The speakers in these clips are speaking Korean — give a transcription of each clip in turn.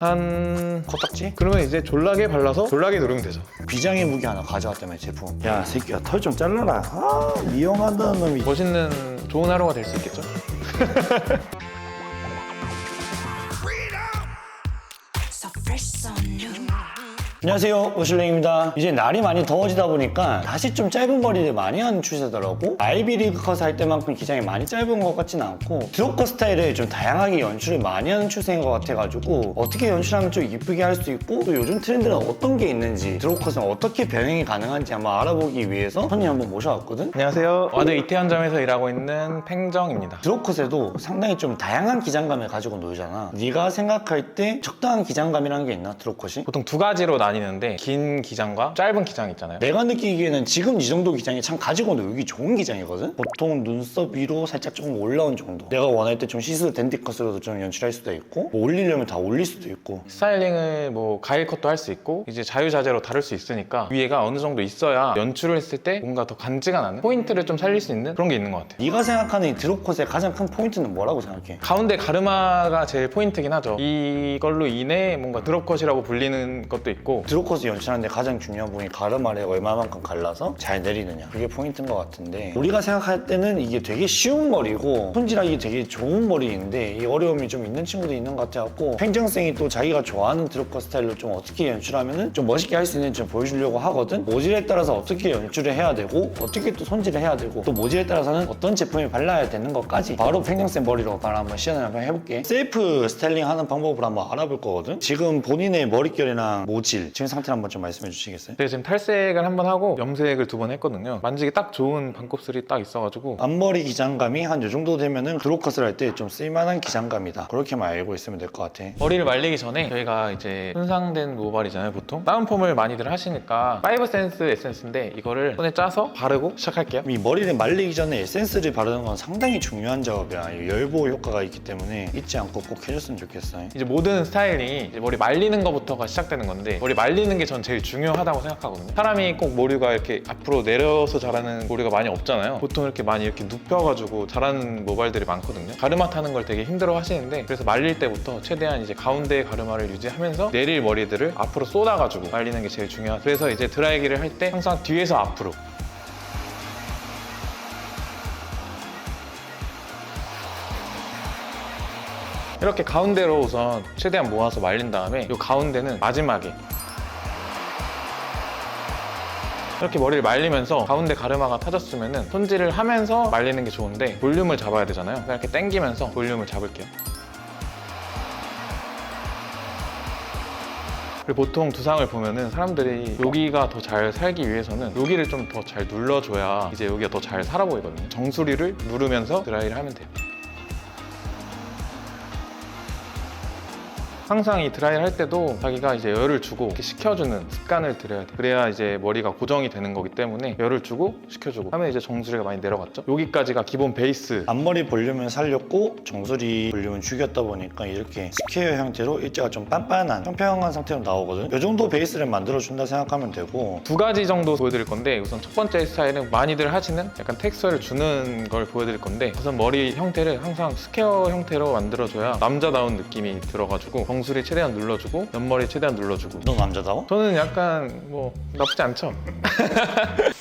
한 코딱지? 그러면 이제 졸라게 발라서 졸라게 누르면 되죠. 비장의 무기 하나 가져왔다며 제품. 야 새끼야 털 좀 잘라라. 미용한다는 놈이. 멋있는 좋은 하루가 될 수 있겠죠? So fresh, so new. 안녕하세요, 오실랭입니다. 이제 날이 많이 더워지다 보니까 다시 좀 짧은 머리를 많이 하는 추세더라고. 아이비리그 컷 할 때만큼 기장이 많이 짧은 것 같진 않고 드롭컷 스타일을 좀 다양하게 연출을 많이 하는 추세인 것 같아가지고 어떻게 연출하면 좀 이쁘게 할 수 있고 또 요즘 트렌드는 어떤 게 있는지 드롭컷은 어떻게 병행이 가능한지 한번 알아보기 위해서 손님 한번 모셔왔거든. 안녕하세요. 와드 이태원점에서 일하고 있는 팽정입니다. 드롭컷에도 상당히 좀 다양한 기장감을 가지고 놀잖아. 네가 생각할 때 적당한 기장감이라는 게 있나, 드롭컷이? 보통 두 가지로 나뉘는데 긴 기장과 짧은 기장 있잖아요. 내가 느끼기에는 지금 이 정도 기장이 참 가지고 놀기 좋은 기장이거든? 보통 눈썹 위로 살짝 조금 올라온 정도. 내가 원할 때 좀 시스 댄디컷으로도 좀 연출할 수도 있고 뭐 올리려면 다 올릴 수도 있고. 스타일링을 뭐 가일 컷도 할 수 있고 이제 자유자재로 다룰 수 있으니까 위에가 어느 정도 있어야 연출을 했을 때 뭔가 더 간지가 나는 포인트를 좀 살릴 수 있는 그런 게 있는 것 같아요. 네가 생각하는 이 드롭컷의 가장 큰 포인트는 뭐라고 생각해? 가운데 가르마가 제일 포인트긴 하죠. 이걸로 인해 뭔가 드롭컷이라고 불리는 것도 있고 드롭컷을 연출하는데 가장 중요한 부분이 가르마를 얼마만큼 갈라서 잘 내리느냐, 그게 포인트인 것 같은데 우리가 생각할 때는 이게 되게 쉬운 머리고 손질하기 되게 좋은 머리인데 이 어려움이 좀 있는 친구도 있는 것 같아갖고 팽정생이 또 자기가 좋아하는 드롭컷 스타일로 좀 어떻게 연출하면 좀 멋있게 할 수 있는지 좀 보여주려고 하거든. 모질에 따라서 어떻게 연출을 해야 되고 어떻게 또 손질을 해야 되고 또 모질에 따라서는 어떤 제품이 발라야 되는 것까지 바로 팽정생 머리로 바로 한번 시연을 한번 해볼게. 셀프 스타일링 하는 방법을 한번 알아볼 거거든. 지금 본인의 머릿결이랑 모질 지금 상태를 한번 좀 말씀해 주시겠어요? 네, 지금 탈색을 한 번 하고 염색을 2번 했거든요. 만지기 딱 좋은 반곱슬이 딱 있어가지고 앞머리 기장감이 한 요 정도 되면은 드롭컷을 할 때 좀 쓸만한 기장감이다, 그렇게만 알고 있으면 될 것 같아. 머리를 말리기 전에 저희가 이제 손상된 모발이잖아요. 보통 다운펌을 많이들 하시니까 5센스 에센스인데 이거를 손에 짜서 바르고 시작할게요. 이 머리를 말리기 전에 에센스를 바르는 건 상당히 중요한 작업이야. 이 열보호 효과가 있기 때문에 잊지 않고 꼭 해줬으면 좋겠어. 이제 모든 스타일링이 이제 머리 말리는 것부터가 시작되는 건데 머리 말리는 게 전 제일 중요하다고 생각하거든요. 사람이 꼭 머리가 이렇게 앞으로 내려서 자라는 머리가 많이 없잖아요. 보통 이렇게 많이 이렇게 눕혀가지고 자라는 모발들이 많거든요. 가르마 타는 걸 되게 힘들어 하시는데 그래서 말릴 때부터 최대한 이제 가운데 가르마를 유지하면서 내릴 머리들을 앞으로 쏟아가지고 말리는 게 제일 중요하죠. 그래서 이제 드라이기를 할 때 항상 뒤에서 앞으로 이렇게 가운데로 우선 최대한 모아서 말린 다음에 이 가운데는 마지막에 이렇게 머리를 말리면서 가운데 가르마가 타졌으면 손질을 하면서 말리는 게 좋은데 볼륨을 잡아야 되잖아요. 이렇게 당기면서 볼륨을 잡을게요. 그리고 보통 두상을 보면은 사람들이 여기가 더 잘 살기 위해서는 여기를 좀 더 잘 눌러줘야 이제 여기가 더 잘 살아 보이거든요. 정수리를 누르면서 드라이를 하면 돼요. 항상 이 드라이를 할 때도 자기가 이제 열을 주고 이렇게 식혀주는 습관을 들여야 돼. 그래야 이제 머리가 고정이 되는 거기 때문에 열을 주고 식혀주고 하면 이제 정수리가 많이 내려갔죠. 여기까지가 기본 베이스. 앞머리 볼륨을 살렸고 정수리 볼륨을 죽였다 보니까 이렇게 스퀘어 형태로 일자가 좀 빤빤한 평평한 상태로 나오거든. 이 정도 베이스를 만들어준다 생각하면 되고, 두 가지 정도 보여드릴 건데 우선 첫 번째 스타일은 많이들 하시는 약간 텍스처를 주는 걸 보여드릴 건데 우선 머리 형태를 항상 스퀘어 형태로 만들어줘야 남자다운 느낌이 들어가지고 정수리 최대한 눌러주고 옆머리 최대한 눌러주고. 너 남자다워? 저는 약간 뭐 나쁘지 않죠?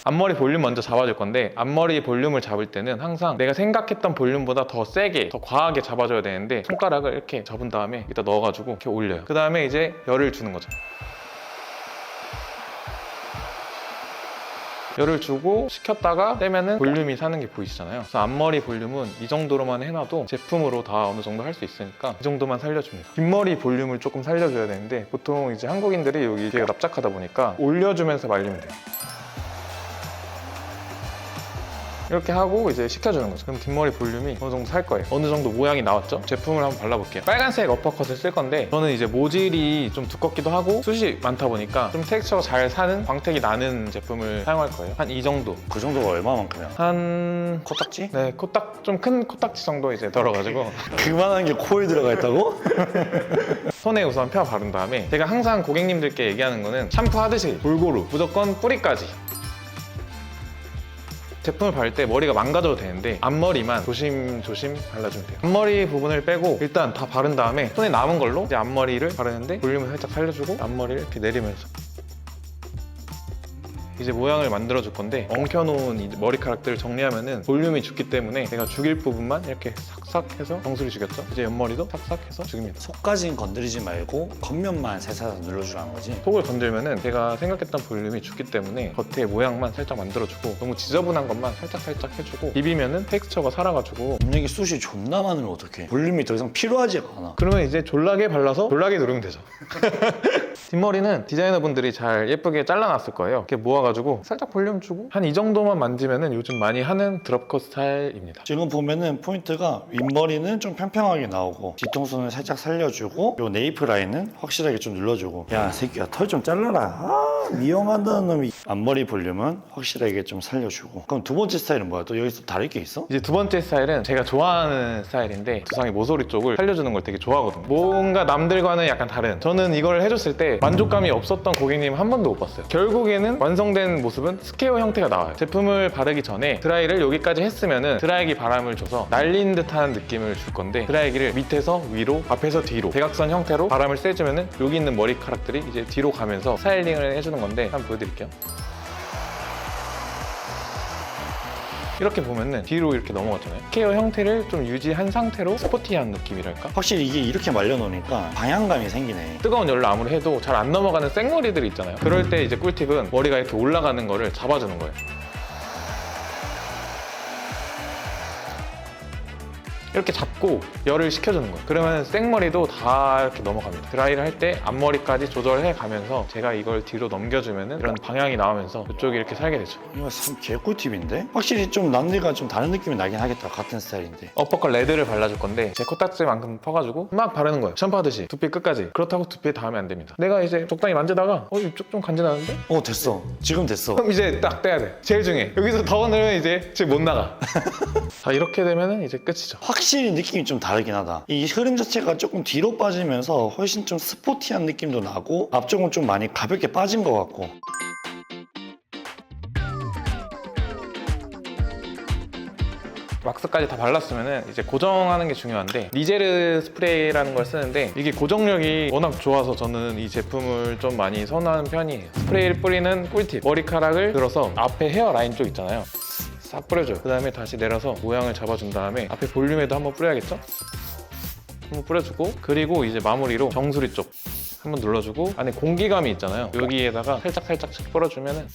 앞머리 볼륨 먼저 잡아줄 건데 앞머리 볼륨을 잡을 때는 항상 내가 생각했던 볼륨보다 더 세게 더 과하게 잡아줘야 되는데 손가락을 이렇게 잡은 다음에 이따 넣어가지고 이렇게 올려요. 그 다음에 이제 열을 주는 거죠. 열을 주고 식혔다가 떼면은 볼륨이 사는 게 보이시잖아요. 그래서 앞머리 볼륨은 이 정도로만 해놔도 제품으로 다 어느 정도 할 수 있으니까 이 정도만 살려줍니다. 뒷머리 볼륨을 조금 살려줘야 되는데 보통 이제 한국인들이 여기 뒤가 납작하다 보니까 올려주면서 말리면 돼요. 이렇게 하고 이제 식혀주는 거죠. 그럼 뒷머리 볼륨이 어느 정도 살 거예요. 어느 정도 모양이 나왔죠? 제품을 한번 발라볼게요. 빨간색 어퍼컷을 쓸 건데 저는 이제 모질이 좀 두껍기도 하고 숱이 많다 보니까 좀 텍스처가 잘 사는 광택이 나는 제품을 사용할 거예요. 한 이 정도. 그 정도가 얼마만큼이야? 한 코딱지? 네, 좀 큰 코딱지 정도 이제 덜어가지고 그만한 게 코에 들어가 있다고? 손에 우선 펴 바른 다음에 제가 항상 고객님들께 얘기하는 거는 샴푸 하듯이 골고루 무조건 뿌리까지 제품을 바를 때 머리가 망가져도 되는데 앞머리만 조심조심 발라주면 돼요. 앞머리 부분을 빼고 일단 다 바른 다음에 손에 남은 걸로 이제 앞머리를 바르는데 볼륨을 살짝 살려주고 앞머리를 이렇게 내리면서 이제 모양을 만들어 줄 건데 엉켜놓은 이 머리카락들을 정리하면은 볼륨이 죽기 때문에 내가 죽일 부분만 이렇게 싹싹 해서 정수리 죽였죠. 이제 옆머리도 싹싹 해서 죽입니다. 속까지는 건드리지 말고 겉면만 살살 눌러주라는 거지. 속을 건들면은 제가 생각했던 볼륨이 죽기 때문에 겉에 모양만 살짝 만들어주고 너무 지저분한 것만 살짝 해주고 비비면은 텍스처가 살아가지고 분명히 숱이 존나 많으면 어떡해. 볼륨이 더 이상 필요하지가 않아. 그러면 이제 졸라게 발라서 졸라게 누르면 되죠. 뒷머리는 디자이너분들이 잘 예쁘게 잘라놨을 거예요. 이렇게 모아가지고 살짝 볼륨 주고 한 이 정도만 만지면은 요즘 많이 하는 드롭컷 스타일입니다. 지금 보면은 포인트가 윗머리는 좀 평평하게 나오고 뒤통수는 살짝 살려주고 요 네이프 라인은 확실하게 좀 눌러주고 야 새끼야 털 좀 잘라라. 아 미용한다는 놈이. 앞머리 볼륨은 확실하게 좀 살려주고. 그럼 두 번째 스타일은 뭐야? 또 여기서 다를 게 있어? 이제 두 번째 스타일은 제가 좋아하는 스타일인데 두상의 모서리 쪽을 살려주는 걸 되게 좋아하거든요. 뭔가 남들과는 약간 다른, 저는 이걸 해줬을 때 만족감이 없었던 고객님 한 번도 못 봤어요. 결국에는 완성된 모습은 스퀘어 형태가 나와요. 제품을 바르기 전에 드라이를 여기까지 했으면은 드라이기 바람을 줘서 날린 듯한 느낌을 줄 건데 드라이기를 밑에서 위로, 앞에서 뒤로 대각선 형태로 바람을 쐬주면은 여기 있는 머리카락들이 이제 뒤로 가면서 스타일링을 해주는 건데 한번 보여드릴게요. 이렇게 보면은 뒤로 이렇게 넘어갔잖아요. 스퀘어 형태를 좀 유지한 상태로 스포티한 느낌이랄까? 확실히 이게 이렇게 말려놓으니까 방향감이 생기네. 뜨거운 열로 아무리 해도 잘 안 넘어가는 생머리들이 있잖아요. 그럴 때 이제 꿀팁은 머리가 이렇게 올라가는 거를 잡아주는 거예요. 이렇게 잡고 열을 식혀주는 거예요. 그러면 생머리도 다 이렇게 넘어갑니다. 드라이를 할 때 앞머리까지 조절해 가면서 제가 이걸 뒤로 넘겨주면 이런 방향이 나오면서 이쪽이 이렇게 살게 되죠. 이거 참 개꿀팁인데? 확실히 좀 남들과 좀 다른 느낌이 나긴 하겠다. 같은 스타일인데. 어퍼컷 레드를 발라줄 건데 제 코딱지만큼 퍼가지고 막 바르는 거예요. 샴푸하듯이 두피 끝까지. 그렇다고 두피에 닿으면 안 됩니다. 내가 이제 적당히 만지다가 이쪽 좀 간지나는데? 됐어. 지금 됐어. 그럼 이제 딱 떼야 돼. 제일 중요해. 여기서 더 넣으면 이제 못 나가. 자, 이렇게 되면 이제 끝이죠. 확실히 느낌이 좀 다르긴 하다. 이 흐름 자체가 조금 뒤로 빠지면서 훨씬 좀 스포티한 느낌도 나고 앞쪽은 좀 많이 가볍게 빠진 것 같고. 왁스까지 다 발랐으면 이제 고정하는 게 중요한데 리제르 스프레이라는 걸 쓰는데 이게 고정력이 워낙 좋아서 저는 이 제품을 좀 많이 선호하는 편이에요. 스프레이를 뿌리는 꿀팁. 머리카락을 들어서 앞에 헤어라인 쪽 있잖아요. 싹 뿌려줘요. 그 다음에 다시 내려서 모양을 잡아준 다음에 앞에 볼륨에도 한번 뿌려야겠죠? 한번 뿌려주고 그리고 이제 마무리로 정수리 쪽 한번 눌러주고 안에 공기감이 있잖아요. 여기에다가 살짝 뿌려주면은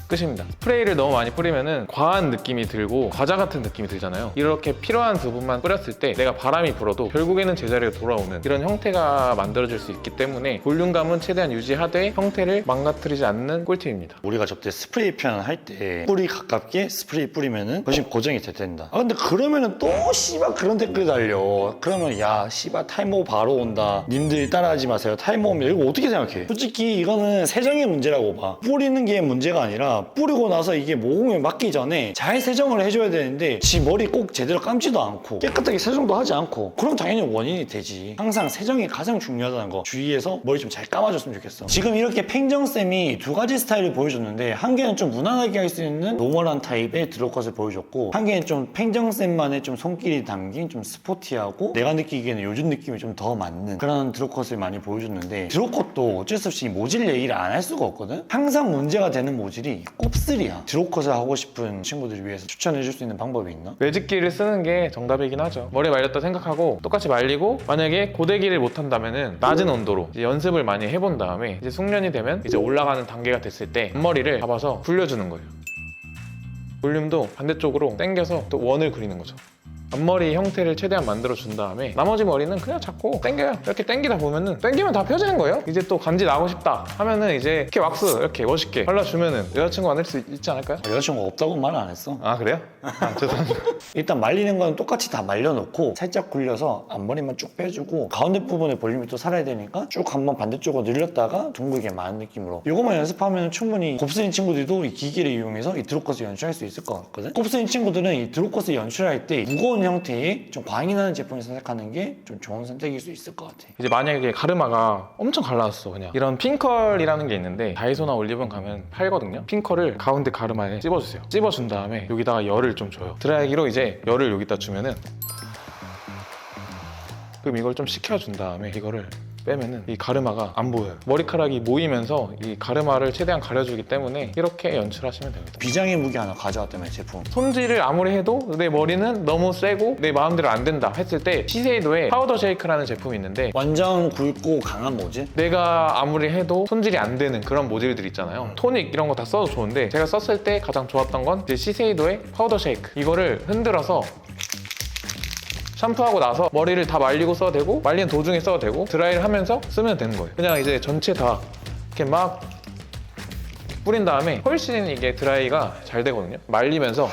끝입니다. 스프레이를 너무 많이 뿌리면은 과한 느낌이 들고 과자 같은 느낌이 들잖아요. 이렇게 필요한 부분만 뿌렸을 때 내가 바람이 불어도 결국에는 제자리로 돌아오는 이런 형태가 만들어질 수 있기 때문에 볼륨감은 최대한 유지하되 형태를 망가뜨리지 않는 꿀팁입니다. 우리가 저때 스프레이 표현 할 때 뿌리 가깝게 스프레이 뿌리면은 훨씬 고정이 된다. 근데 그러면은 또 씨발 그런 댓글 달려. 그러면 야 씨발 탈모 바로 온다. 님들 따라하지 마세요. 탈모 오면 이거 어떻게 생각해? 솔직히 이거는 세정의 문제라고 봐. 뿌리는 게 문제가 아니라 뿌리고 나서 이게 모공에 맞기 전에 잘 세정을 해줘야 되는데 지 머리 꼭 제대로 감지도 않고 깨끗하게 세정도 하지 않고 그럼 당연히 원인이 되지. 항상 세정이 가장 중요하다는 거 주의해서 머리 좀 잘 감아줬으면 좋겠어. 지금 이렇게 팽정쌤이 두 가지 스타일을 보여줬는데 한 개는 좀 무난하게 할 수 있는 노멀한 타입의 드롭컷을 보여줬고 한 개는 좀 팽정쌤만의 좀 손길이 담긴 좀 스포티하고 내가 느끼기에는 요즘 느낌이 좀 더 맞는 그런 드롭컷을 많이 보여줬는데 드롭컷도 어쩔 수 없이 모질 얘기를 안 할 수가 없거든. 항상 문제가 되는 모질이 곱슬이야. 드롭컷을 하고 싶은 친구들을 위해서 추천해줄 수 있는 방법이 있나? 매직기를 쓰는 게 정답이긴 하죠. 머리 말렸다 생각하고 똑같이 말리고 만약에 고데기를 못한다면은 낮은 온도로 이제 연습을 많이 해본 다음에 이제 숙련이 되면 이제 올라가는 단계가 됐을 때 앞머리를 잡아서 굴려주는 거예요. 볼륨도 반대쪽으로 당겨서 또 원을 그리는 거죠. 앞머리 형태를 최대한 만들어준 다음에 나머지 머리는 그냥 잡고 당겨요. 이렇게 당기다 보면은 당기면 다 펴지는 거예요. 이제 또 간지 나고 싶다 하면은 이제 이렇게 왁스 이렇게 멋있게 발라주면은 여자친구 만날 수 있지 않을까요? 여자친구가 없다고 말 안 했어. 아 그래요? 죄송합니다. 일단 말리는 건 똑같이 다 말려놓고 살짝 굴려서 앞머리만 쭉 빼주고 가운데 부분에 볼륨이 또 살아야 되니까 쭉 한번 반대쪽으로 늘렸다가 둥글게 마는 느낌으로 이것만 연습하면 충분히 곱슬인 친구들도 이 기계를 이용해서 이 드롭컷을 연출할 수 있을 것 같거든. 곱슬인 친구들은 이 드롭컷을 연출할 때 무거운 부드러운 형태의 좀 광이 나는 제품을 선택하는 게 좀 좋은 선택일 수 있을 것 같아. 이제 만약에 가르마가 엄청 갈라졌어. 그냥 이런 핑컬이라는 게 있는데 다이소나 올리브영 가면 팔거든요. 핑컬을 가운데 가르마에 찝어주세요. 찝어준 다음에 여기다가 열을 좀 줘요. 드라이기로 이제 열을 여기다 주면은, 그럼 이걸 좀 식혀준 다음에 이거를 빼면은 이 가르마가 안 보여요. 머리카락이 모이면서 이 가르마를 최대한 가려주기 때문에 이렇게 연출하시면 됩니다. 비장의 무기 하나 가져왔다며 제품. 손질을 아무리 해도 내 머리는 너무 세고 내 마음대로 안 된다 했을 때 시세이도에 파우더 쉐이크라는 제품이 있는데, 완전 굵고 강한 모질? 내가 아무리 해도 손질이 안 되는 그런 모질들 있잖아요. 토닉 이런 거 다 써도 좋은데 제가 썼을 때 가장 좋았던 건 이제 시세이도의 파우더 쉐이크. 이거를 흔들어서 샴푸하고 나서 머리를 다 말리고 써도 되고 말리는 도중에 써도 되고 드라이를 하면서 쓰면 되는 거예요. 그냥 이제 전체 다 이렇게 막 뿌린 다음에 훨씬 이게 드라이가 잘 되거든요. 말리면서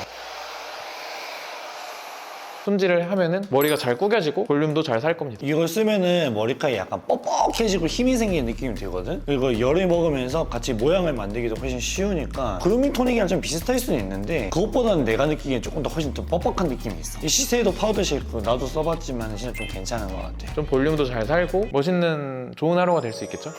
손질을 하면은 머리가 잘 구겨지고 볼륨도 잘 살 겁니다. 이걸 쓰면은 머리카락이 약간 뻑뻑해지고 힘이 생기는 느낌이 들거든? 그리고 열을 먹으면서 같이 모양을 만들기도 훨씬 쉬우니까 그루밍 토닉이랑 좀 비슷할 수는 있는데 그것보다는 내가 느끼기엔 조금 더 훨씬 좀 뻑뻑한 느낌이 있어. 이 시세이도 파우더 쉐이크 나도 써봤지만 진짜 좀 괜찮은 것 같아. 좀 볼륨도 잘 살고 멋있는 좋은 하루가 될 수 있겠죠?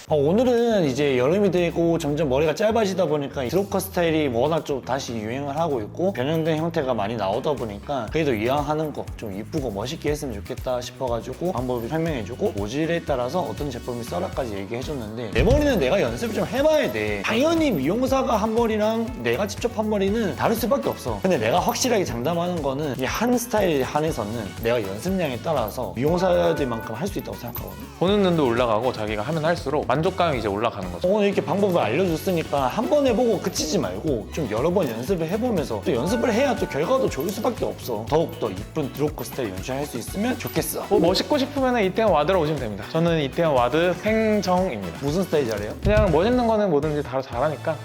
오늘은 이제 여름이 되고 점점 머리가 짧아지다 보니까 이 드롭컷 스타일이 워낙 좀 다시 유행을 하고 있고 변형된 형태가 많이 나오다 보니까 그래도 이왕하는 거 좀 이쁘고 멋있게 했으면 좋겠다 싶어가지고 방법을 설명해주고 모질에 따라서 어떤 제품이 써라까지 얘기해줬는데 내 머리는 내가 연습을 좀 해봐야 돼. 당연히 미용사가 한 머리랑 내가 직접 한 머리는 다를 수밖에 없어. 근데 내가 확실하게 장담하는 거는 이 한 스타일에 한해서는 내가 연습량에 따라서 미용사들만큼 할 수 있다고 생각하거든. 보는 눈도 올라가고 자기가 하면 할수록 만족감이 이제 올라가는 거죠. 오늘 이렇게 방법을 알려줬으니까 한 번 해보고 그치지 말고 좀 여러 번 연습을 해보면서 또 연습을 해야 또 결과도 좋을 수밖에 없어. 더욱더 이쁜 드롭컷 스타일 연출할 수 있으면 좋겠어. 뭐 멋있고 싶으면 이태원 와드로 오시면 됩니다. 저는 이태원 와드 생정입니다. 무슨 스타일 잘해요? 그냥 멋있는 거는 뭐든지 다 잘하니까.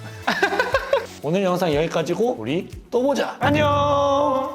오늘 영상 여기까지고 우리 또 보자. 안녕.